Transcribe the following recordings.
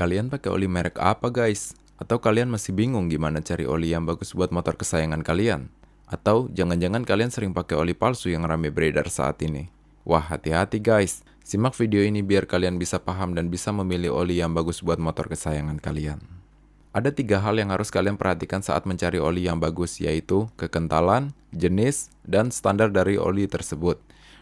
Kalian pakai oli merek apa guys? Atau kalian masih bingung gimana cari oli yang bagus buat motor kesayangan kalian? Atau jangan-jangan kalian sering pakai oli palsu yang rame beredar saat ini? Wah, hati-hati guys. Simak video ini biar kalian bisa paham dan bisa memilih oli yang bagus buat motor kesayangan kalian. Ada 3 hal yang harus kalian perhatikan saat mencari oli yang bagus, yaitu kekentalan, jenis, dan standar dari oli tersebut.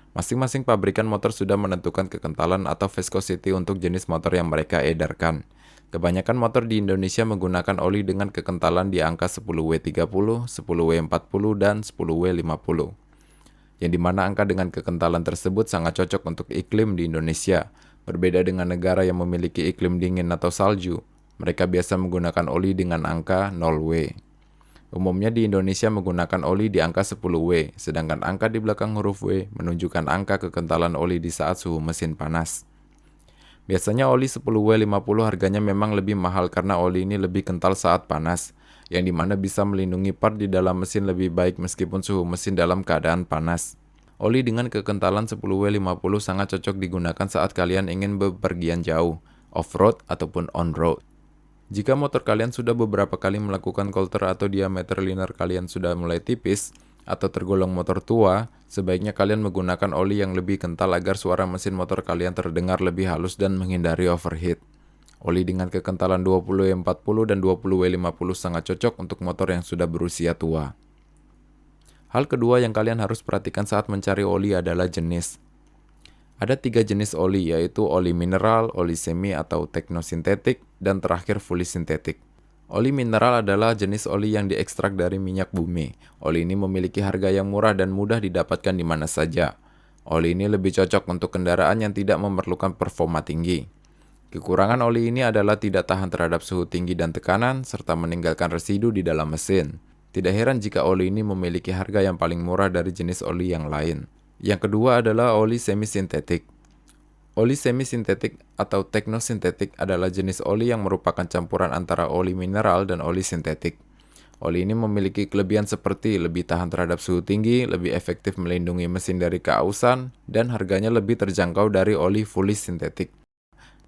Masing-masing pabrikan motor sudah menentukan kekentalan atau viscosity untuk jenis motor yang mereka edarkan. Kebanyakan motor di Indonesia menggunakan oli dengan kekentalan di angka 10W30, 10W40, dan 10W50. Yang dimana angka dengan kekentalan tersebut sangat cocok untuk iklim di Indonesia. Berbeda dengan negara yang memiliki iklim dingin atau salju, mereka biasa menggunakan oli dengan angka 0W. Umumnya di Indonesia menggunakan oli di angka 10W, sedangkan angka di belakang huruf W menunjukkan angka kekentalan oli di saat suhu mesin panas. Biasanya oli 10W50 harganya memang lebih mahal karena oli ini lebih kental saat panas, yang dimana bisa melindungi part di dalam mesin lebih baik meskipun suhu mesin dalam keadaan panas. Oli dengan kekentalan 10W50 sangat cocok digunakan saat kalian ingin bepergian jauh, off-road ataupun on-road. Jika motor kalian sudah beberapa kali melakukan coulter atau diameter liner kalian sudah mulai tipis atau tergolong motor tua, sebaiknya kalian menggunakan oli yang lebih kental agar suara mesin motor kalian terdengar lebih halus dan menghindari overheat. Oli dengan kekentalan 20W40 dan 20W50 sangat cocok untuk motor yang sudah berusia tua. Hal kedua yang kalian harus perhatikan saat mencari oli adalah jenis. Ada 3 jenis oli, yaitu oli mineral, oli semi atau teknosintetik, dan terakhir fully sintetik. Oli mineral adalah jenis oli yang diekstrak dari minyak bumi. Oli ini memiliki harga yang murah dan mudah didapatkan di mana saja. Oli ini lebih cocok untuk kendaraan yang tidak memerlukan performa tinggi. Kekurangan oli ini adalah tidak tahan terhadap suhu tinggi dan tekanan, serta meninggalkan residu di dalam mesin. Tidak heran jika oli ini memiliki harga yang paling murah dari jenis oli yang lain. Yang kedua adalah oli semi-sintetik. Oli semi-sintetik atau teknosintetik adalah jenis oli yang merupakan campuran antara oli mineral dan oli sintetik. Oli ini memiliki kelebihan seperti lebih tahan terhadap suhu tinggi, lebih efektif melindungi mesin dari keausan, dan harganya lebih terjangkau dari oli fully sintetik.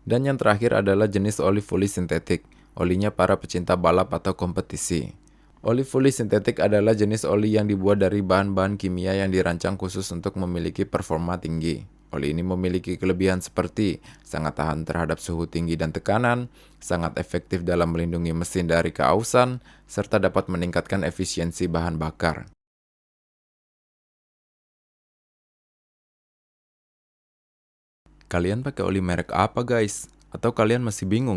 Dan yang terakhir adalah jenis oli fully sintetik, olinya para pecinta balap atau kompetisi. Oli fully sintetik adalah jenis oli yang dibuat dari bahan-bahan kimia yang dirancang khusus untuk memiliki performa tinggi. Oli ini memiliki kelebihan seperti sangat tahan terhadap suhu tinggi dan tekanan, sangat efektif dalam melindungi mesin dari keausan, serta dapat meningkatkan efisiensi bahan bakar. Kalian pakai oli merek apa guys? Atau kalian masih bingung